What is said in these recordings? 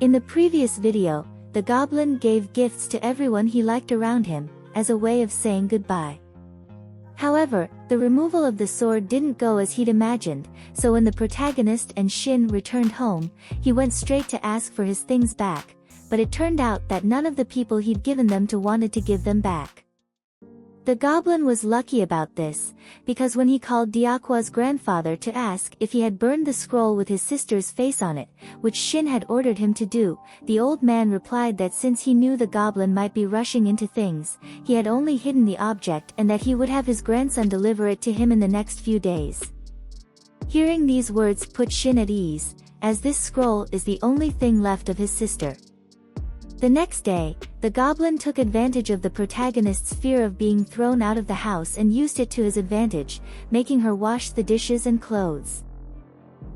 In the previous video, the goblin gave gifts to everyone he liked around him, as a way of saying goodbye. However, the removal of the sword didn't go as he'd imagined, so when the protagonist and Shin returned home, he went straight to ask for his things back, but it turned out that none of the people he'd given them to wanted to give them back. The goblin was lucky about this, because when he called Diakwa's grandfather to ask if he had burned the scroll with his sister's face on it, which Shin had ordered him to do, the old man replied that since he knew the goblin might be rushing into things, he had only hidden the object and that he would have his grandson deliver it to him in the next few days. Hearing these words put Shin at ease, as this scroll is the only thing left of his sister. The next day, the goblin took advantage of the protagonist's fear of being thrown out of the house and used it to his advantage, making her wash the dishes and clothes.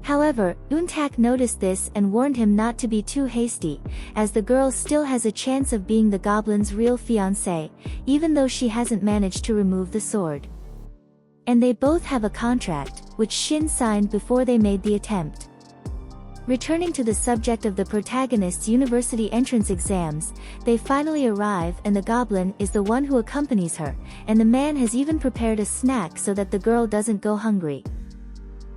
However, Untak noticed this and warned him not to be too hasty, as the girl still has a chance of being the goblin's real fiancé, even though she hasn't managed to remove the sword. And they both have a contract, which Shin signed before they made the attempt. Returning to the subject of the protagonist's university entrance exams, they finally arrive and the goblin is the one who accompanies her, and the man has even prepared a snack so that the girl doesn't go hungry.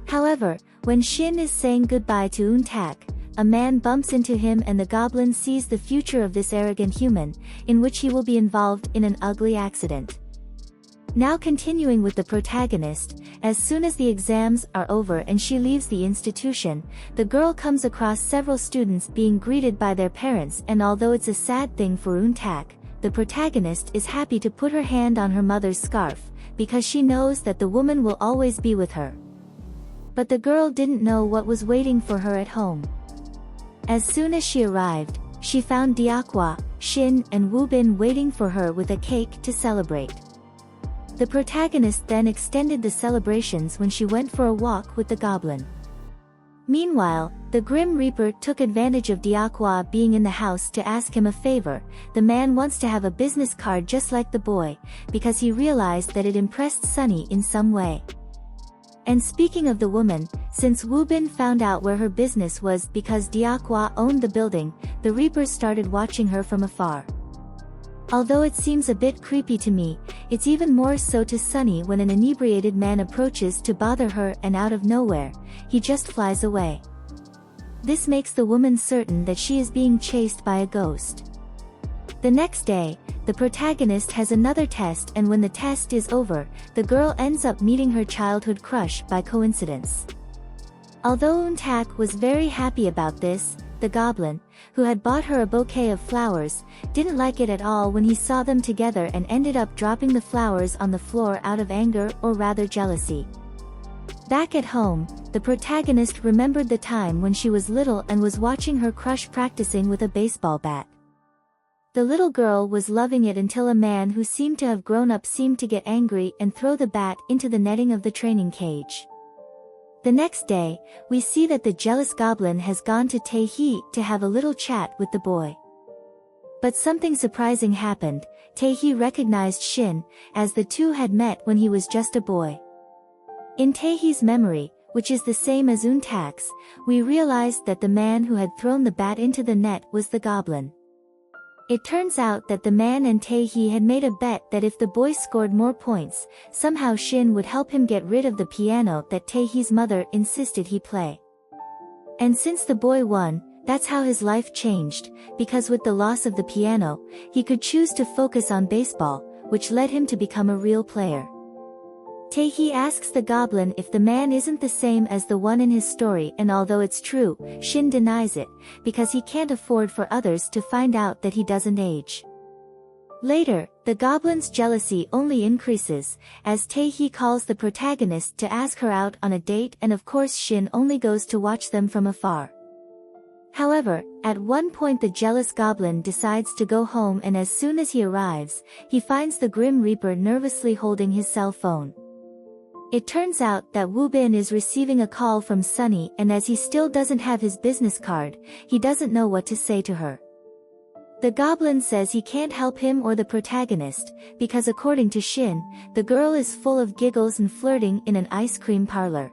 However, when Shin is saying goodbye to Untak, a man bumps into him and the goblin sees the future of this arrogant human, in which he will be involved in an ugly accident. Now continuing with the protagonist, as soon as the exams are over and she leaves the institution, the girl comes across several students being greeted by their parents, and although it's a sad thing for Untak, the protagonist is happy to put her hand on her mother's scarf, because she knows that the woman will always be with her. But the girl didn't know what was waiting for her at home. As soon as she arrived, she found Diakwa, Shin and Woobin waiting for her with a cake to celebrate. The protagonist then extended the celebrations when she went for a walk with the goblin. Meanwhile, the Grim Reaper took advantage of Diakwa being in the house to ask him a favor. The man wants to have a business card just like the boy, because he realized that it impressed Sunny in some way. And speaking of the woman, since Woobin found out where her business was because Diakwa owned the building, the Reaper started watching her from afar. Although it seems a bit creepy to me, it's even more so to Sunny when an inebriated man approaches to bother her and out of nowhere, he just flies away. This makes the woman certain that she is being chased by a ghost. The next day, the protagonist has another test, and when the test is over, the girl ends up meeting her childhood crush by coincidence. Although Untak was very happy about this, the goblin, who had bought her a bouquet of flowers, didn't like it at all when he saw them together and ended up dropping the flowers on the floor out of anger, or rather jealousy. Back at home, the protagonist remembered the time when she was little and was watching her crush practicing with a baseball bat. The little girl was loving it until a man who seemed to have grown up seemed to get angry and throw the bat into the netting of the training cage. The next day, we see that the jealous goblin has gone to Tae-hee to have a little chat with the boy. But something surprising happened. Tae-hee recognized Shin, as the two had met when he was just a boy. In Tae-hee's memory, which is the same as Untak's, we realized that the man who had thrown the bat into the net was the goblin. It turns out that the man and Tae-hee had made a bet that if the boy scored more points, somehow Shin would help him get rid of the piano that Tae-hee's mother insisted he play. And since the boy won, that's how his life changed, because with the loss of the piano, he could choose to focus on baseball, which led him to become a real player. Tae-hee asks the goblin if the man isn't the same as the one in his story, and although it's true, Shin denies it, because he can't afford for others to find out that he doesn't age. Later, the goblin's jealousy only increases, as Tae-hee calls the protagonist to ask her out on a date, and of course Shin only goes to watch them from afar. However, at one point the jealous goblin decides to go home, and as soon as he arrives, he finds the Grim Reaper nervously holding his cell phone. It turns out that Woobin is receiving a call from Sunny, and as he still doesn't have his business card, he doesn't know what to say to her. The goblin says he can't help him or the protagonist, because according to Shin, the girl is full of giggles and flirting in an ice cream parlor.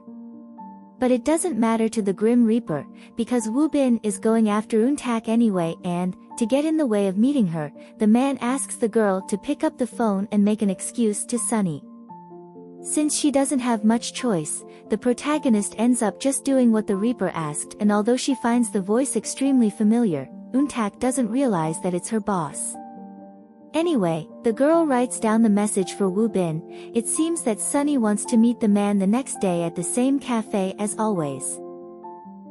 But it doesn't matter to the Grim Reaper, because Wu Bin is going after Untak anyway and, to get in the way of meeting her, the man asks the girl to pick up the phone and make an excuse to Sunny. Since she doesn't have much choice, the protagonist ends up just doing what the Reaper asked, and although she finds the voice extremely familiar, Untak doesn't realize that it's her boss. Anyway, the girl writes down the message for Wu Bin. It seems that Sunny wants to meet the man the next day at the same cafe as always.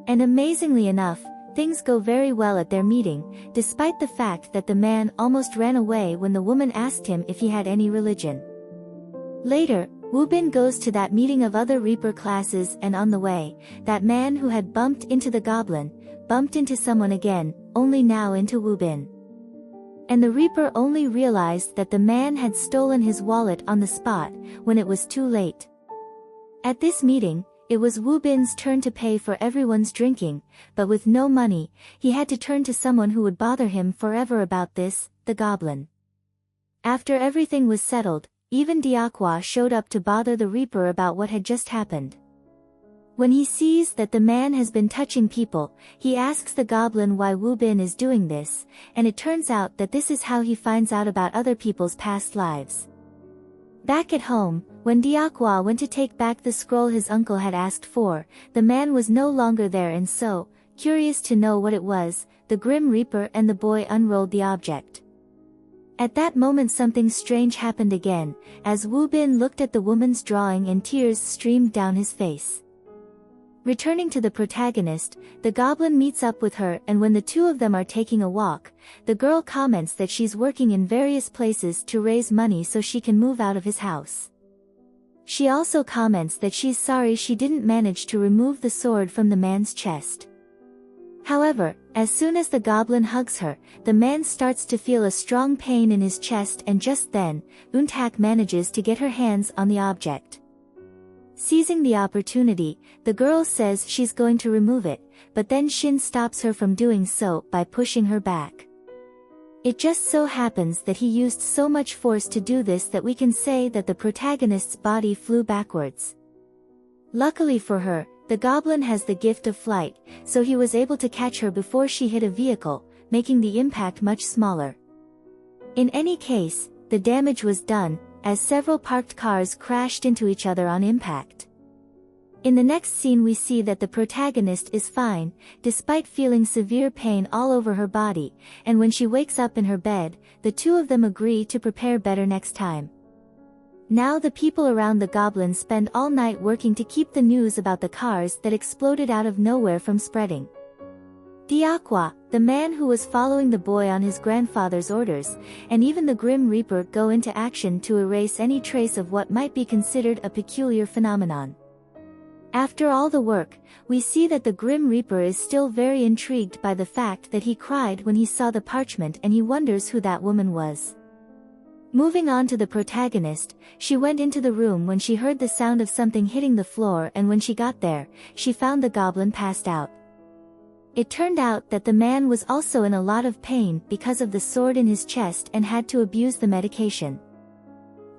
And amazingly enough, things go very well at their meeting, despite the fact that the man almost ran away when the woman asked him if he had any religion. Later, Wu Bin goes to that meeting of other Reaper classes, and on the way, that man who had bumped into the Goblin, bumped into someone again, only now into Wu Bin. And the Reaper only realized that the man had stolen his wallet on the spot, when it was too late. At this meeting, it was Wu Bin's turn to pay for everyone's drinking, but with no money, he had to turn to someone who would bother him forever about this, the Goblin. After everything was settled, even Diakwa showed up to bother the Reaper about what had just happened. When he sees that the man has been touching people, he asks the Goblin why Wu Bin is doing this, and it turns out that this is how he finds out about other people's past lives. Back at home, when Diakwa went to take back the scroll his uncle had asked for, the man was no longer there, and so, curious to know what it was, the Grim Reaper and the boy unrolled the object. At that moment something strange happened again, as Wu Bin looked at the woman's drawing and tears streamed down his face. Returning to the protagonist, the Goblin meets up with her, and when the two of them are taking a walk, the girl comments that she's working in various places to raise money so she can move out of his house. She also comments that she's sorry she didn't manage to remove the sword from the man's chest. However, as soon as the Goblin hugs her, the man starts to feel a strong pain in his chest, and just then, Untak manages to get her hands on the object. Seizing the opportunity, the girl says she's going to remove it, but then Shin stops her from doing so by pushing her back. It just so happens that he used so much force to do this that we can say that the protagonist's body flew backwards. Luckily for her, the Goblin has the gift of flight, so he was able to catch her before she hit a vehicle, making the impact much smaller. In any case, the damage was done, as several parked cars crashed into each other on impact. In the next scene we see that the protagonist is fine, despite feeling severe pain all over her body, and when she wakes up in her bed, the two of them agree to prepare better next time. Now the people around the Goblin spend all night working to keep the news about the cars that exploded out of nowhere from spreading. Diakwa, the man who was following the boy on his grandfather's orders, and even the Grim Reaper go into action to erase any trace of what might be considered a peculiar phenomenon. After all the work, we see that the Grim Reaper is still very intrigued by the fact that he cried when he saw the parchment, and he wonders who that woman was. Moving on to the protagonist, she went into the room when she heard the sound of something hitting the floor, and when she got there, she found the Goblin passed out. It turned out that the man was also in a lot of pain because of the sword in his chest and had to abuse the medication.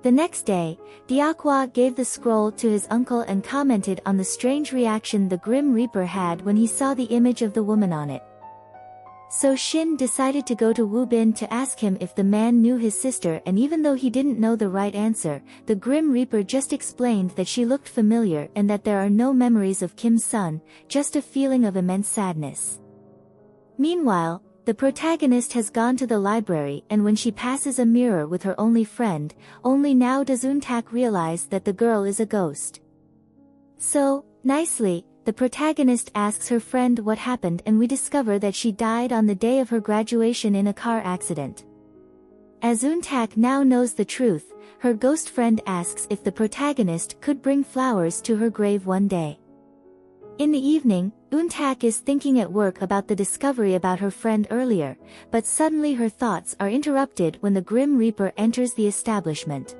The next day, Diakwa gave the scroll to his uncle and commented on the strange reaction the Grim Reaper had when he saw the image of the woman on it. So Shin decided to go to Wu Bin to ask him if the man knew his sister, and even though he didn't know the right answer, the Grim Reaper just explained that she looked familiar and that there are no memories of Kim's son, just a feeling of immense sadness. Meanwhile, the protagonist has gone to the library, and when she passes a mirror with her only friend, only now does Untak realize that the girl is a ghost. So, nicely, the protagonist asks her friend what happened, and we discover that she died on the day of her graduation in a car accident. As Untak now knows the truth, her ghost friend asks if the protagonist could bring flowers to her grave one day. In the evening, Untak is thinking at work about the discovery about her friend earlier, but suddenly her thoughts are interrupted when the Grim Reaper enters the establishment.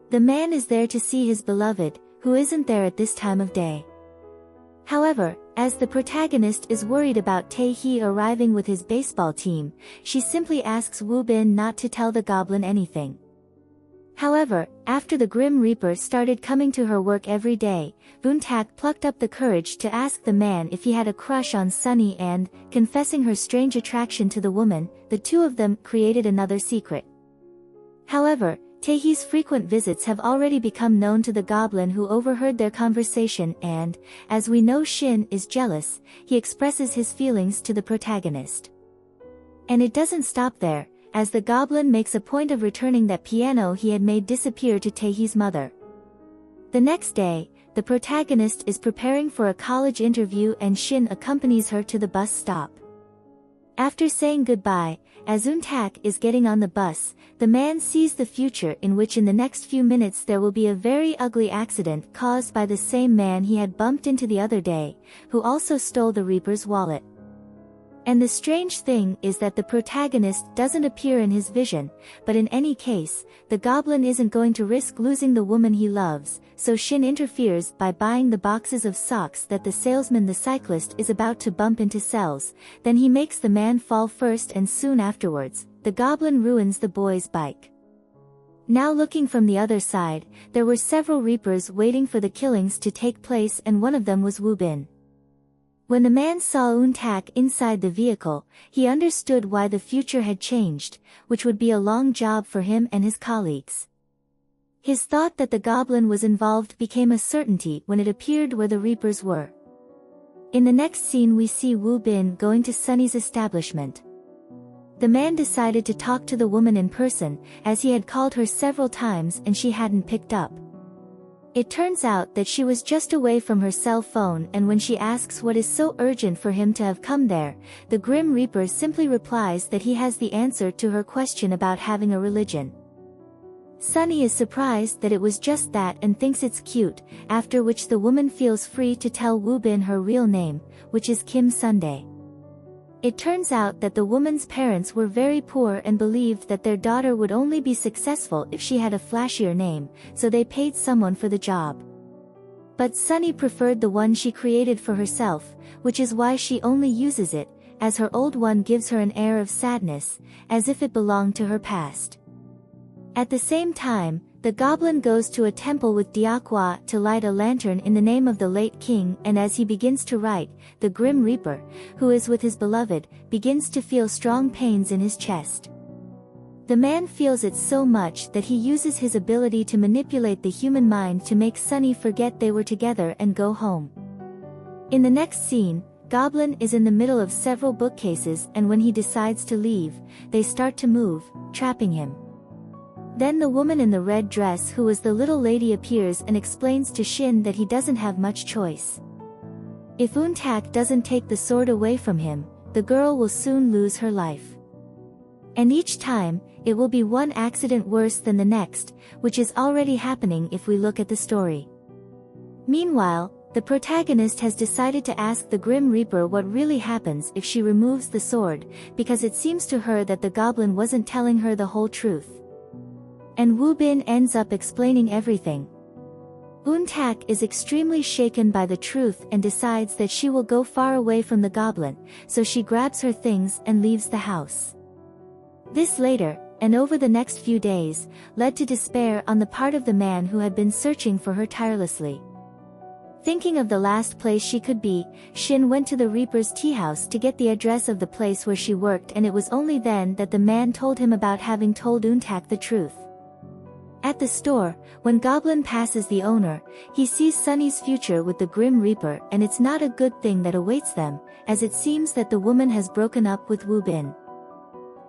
The man is there to see his beloved, who isn't there at this time of day. However, as the protagonist is worried about Tae-hee arriving with his baseball team, she simply asks Wu Bin not to tell the Goblin anything. However, after the Grim Reaper started coming to her work every day, Untak plucked up the courage to ask the man if he had a crush on Sunny and, confessing her strange attraction to the woman, the two of them created another secret. However, Taehee's frequent visits have already become known to the goblin, who overheard their conversation and, as we know, Shin is jealous. He expresses his feelings to the protagonist. And it doesn't stop there, as the goblin makes a point of returning that piano he had made disappear to Taehee's mother. The next day, the protagonist is preparing for a college interview and Shin accompanies her to the bus stop. After saying goodbye, as Untak is getting on the bus, the man sees the future in which in the next few minutes there will be a very ugly accident caused by the same man he had bumped into the other day, who also stole the Reaper's wallet. And the strange thing is that the protagonist doesn't appear in his vision, but in any case, the goblin isn't going to risk losing the woman he loves, so Shin interferes by buying the boxes of socks that the salesman, the cyclist, is about to bump into sells. Then he makes the man fall first, and soon afterwards, the goblin ruins the boy's bike. Now looking from the other side, there were several Reapers waiting for the killings to take place, and one of them was Woo Bin. When the man saw Untak inside the vehicle, he understood why the future had changed, which would be a long job for him and his colleagues. His thought that the goblin was involved became a certainty when it appeared where the Reapers were. In the next scene we see Woo Bin going to Sunny's establishment. The man decided to talk to the woman in person, as he had called her several times and she hadn't picked up. It turns out that she was just away from her cell phone, and when she asks what is so urgent for him to have come there, the Grim Reaper simply replies that he has the answer to her question about having a religion. Sunny is surprised that it was just that and thinks it's cute, after which the woman feels free to tell Woo Bin her real name, which is Kim Sunday. It turns out that the woman's parents were very poor and believed that their daughter would only be successful if she had a flashier name, so they paid someone for the job. But Sunny preferred the one she created for herself, which is why she only uses it, as her old one gives her an air of sadness, as if it belonged to her past. At the same time, the goblin goes to a temple with Diakwa to light a lantern in the name of the late king, and as he begins to write, the Grim Reaper, who is with his beloved, begins to feel strong pains in his chest. The man feels it so much that he uses his ability to manipulate the human mind to make Sunny forget they were together and go home. In the next scene, Goblin is in the middle of several bookcases, and when he decides to leave, they start to move, trapping him. Then the woman in the red dress, who was the little lady, appears and explains to Shin that he doesn't have much choice. If Untak doesn't take the sword away from him, the girl will soon lose her life. And each time, it will be one accident worse than the next, which is already happening if we look at the story. Meanwhile, the protagonist has decided to ask the Grim Reaper what really happens if she removes the sword, because it seems to her that the goblin wasn't telling her the whole truth. And Woo Bin ends up explaining everything. Untak is extremely shaken by the truth and decides that she will go far away from the goblin, so she grabs her things and leaves the house. This later, and over the next few days, led to despair on the part of the man who had been searching for her tirelessly. Thinking of the last place she could be, Shin went to the Reaper's tea house to get the address of the place where she worked, and it was only then that the man told him about having told Untak the truth. At the store, when Goblin passes the owner, he sees Sunny's future with the Grim Reaper, and it's not a good thing that awaits them, as it seems that the woman has broken up with Woo Bin.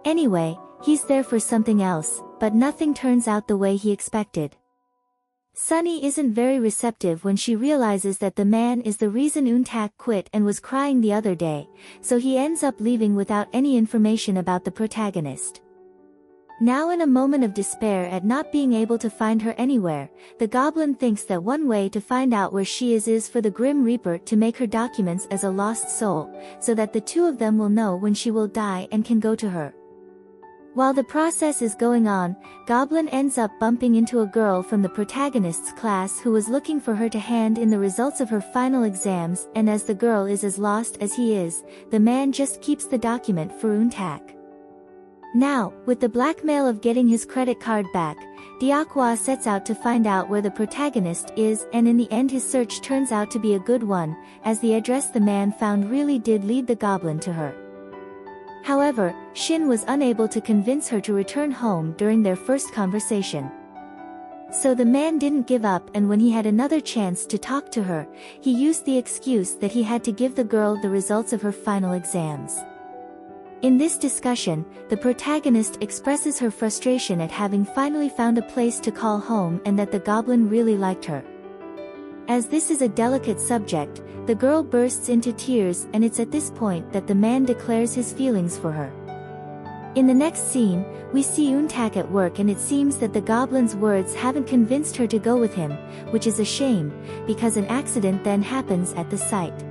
Anyway, he's there for something else, but nothing turns out the way he expected. Sunny isn't very receptive when she realizes that the man is the reason Untak quit and was crying the other day, so he ends up leaving without any information about the protagonist. Now in a moment of despair at not being able to find her anywhere, the goblin thinks that one way to find out where she is for the Grim Reaper to make her documents as a lost soul, so that the two of them will know when she will die and can go to her. While the process is going on, Goblin ends up bumping into a girl from the protagonist's class who was looking for her to hand in the results of her final exams, and as the girl is as lost as he is, the man just keeps the document for Untak. Now, with the blackmail of getting his credit card back, Diakwa sets out to find out where the protagonist is, and in the end his search turns out to be a good one, as the address the man found really did lead the goblin to her. However, Shin was unable to convince her to return home during their first conversation. So the man didn't give up, and when he had another chance to talk to her, he used the excuse that he had to give the girl the results of her final exams. In this discussion, the protagonist expresses her frustration at having finally found a place to call home and that the goblin really liked her. As this is a delicate subject, the girl bursts into tears, and it's at this point that the man declares his feelings for her. In the next scene, we see Untak at work, and it seems that the goblin's words haven't convinced her to go with him, which is a shame, because an accident then happens at the site.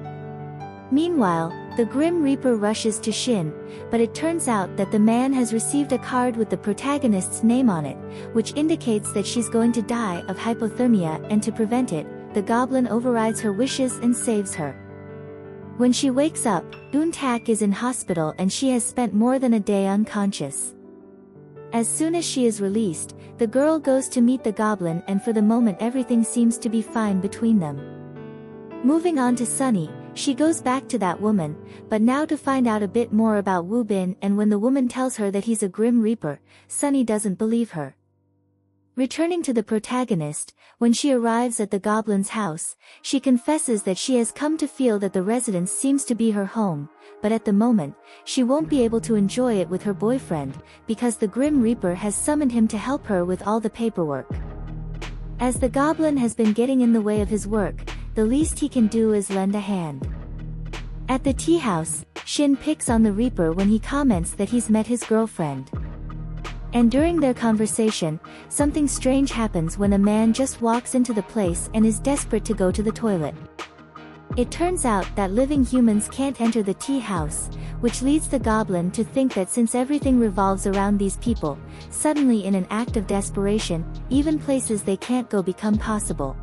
Meanwhile, the Grim Reaper rushes to Shin, but it turns out that the man has received a card with the protagonist's name on it, which indicates that she's going to die of hypothermia, and to prevent it, the goblin overrides her wishes and saves her. When she wakes up, Untak is in hospital and she has spent more than a day unconscious. As soon as she is released, the girl goes to meet the goblin, and for the moment everything seems to be fine between them. Moving on to Sunny, she goes back to that woman, but now to find out a bit more about Wu Bin, and when the woman tells her that he's a Grim Reaper, Sunny doesn't believe her. Returning to the protagonist, when she arrives at the goblin's house, she confesses that she has come to feel that the residence seems to be her home, but at the moment, she won't be able to enjoy it with her boyfriend, because the Grim Reaper has summoned him to help her with all the paperwork. As the goblin has been getting in the way of his work, the least he can do is lend a hand. At the tea house, Shin picks on the Reaper when he comments that he's met his girlfriend. And during their conversation, something strange happens when a man just walks into the place and is desperate to go to the toilet. It turns out that living humans can't enter the tea house, which leads the goblin to think that since everything revolves around these people, suddenly in an act of desperation, even places they can't go become possible.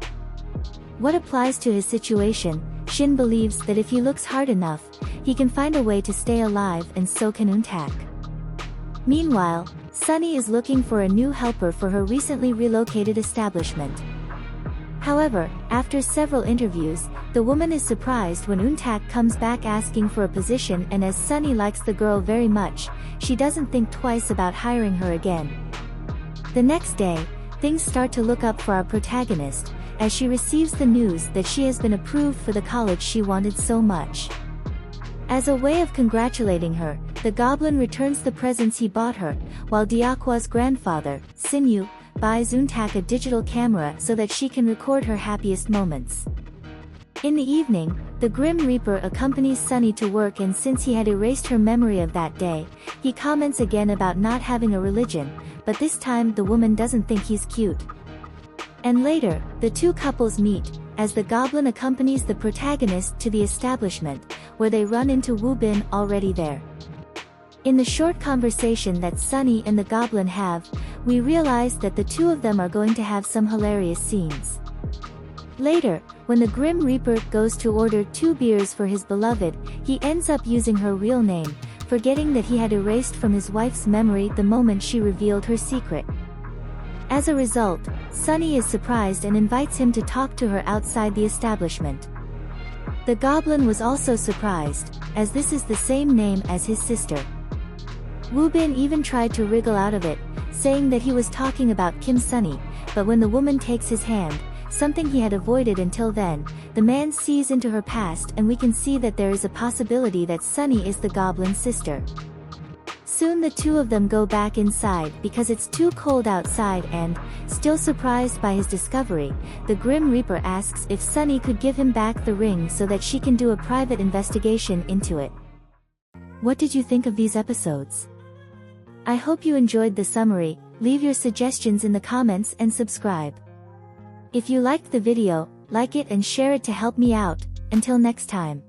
What applies to his situation, Shin believes that if he looks hard enough, he can find a way to stay alive, and so can Untak. Meanwhile, Sunny is looking for a new helper for her recently relocated establishment. However, after several interviews, the woman is surprised when Untak comes back asking for a position, and as Sunny likes the girl very much, she doesn't think twice about hiring her again. The next day, things start to look up for our protagonist, as she receives the news that she has been approved for the college she wanted so much. As a way of congratulating her, the goblin returns the presents he bought her, while Diakwa's grandfather, Sinyu, buys Untak a digital camera so that she can record her happiest moments. In the evening, the Grim Reaper accompanies Sunny to work, and since he had erased her memory of that day, he comments again about not having a religion, but this time the woman doesn't think he's cute. And later, the two couples meet, as the goblin accompanies the protagonist to the establishment, where they run into Wu Bin already there. In the short conversation that Sunny and the goblin have, we realize that the two of them are going to have some hilarious scenes. Later, when the Grim Reaper goes to order 2 beers for his beloved, he ends up using her real name, forgetting that he had erased from his wife's memory the moment she revealed her secret. As a result, Sunny is surprised and invites him to talk to her outside the establishment. The goblin was also surprised, as this is the same name as his sister. Wu Bin even tried to wriggle out of it, saying that he was talking about Kim Sunny, but when the woman takes his hand, something he had avoided until then, the man sees into her past, and we can see that there is a possibility that Sunny is the goblin's sister. Soon the two of them go back inside because it's too cold outside, and, still surprised by his discovery, the Grim Reaper asks if Sunny could give him back the ring so that she can do a private investigation into it. What did you think of these episodes? I hope you enjoyed the summary. Leave your suggestions in the comments and subscribe. If you liked the video, like it and share it to help me out. Until next time.